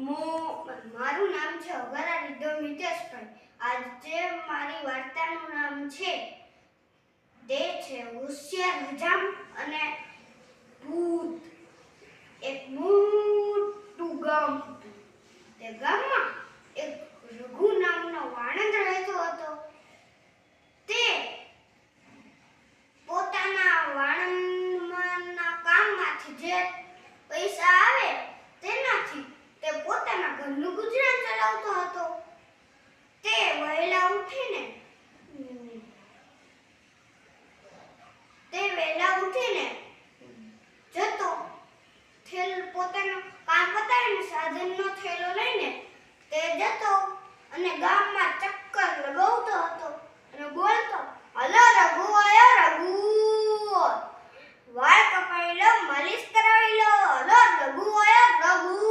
મારું નામ છે અગરા રિદ્ધો મિતેશભાઈ. આજે મારી વાર્તાનું નામ છે તે છે હોશિયાર હજામ અને ભૂત. એક મોટું ગામ હતું. તે ગામમાં એક રઘુ નામનો વાણંદ રહેતો હતો. તે પોતાના વાણંદના કામમાંથી જે પૈસા આવે તેનાથી તે પોતાના ઘરનું ગુજરાન ચલાવતો હતો.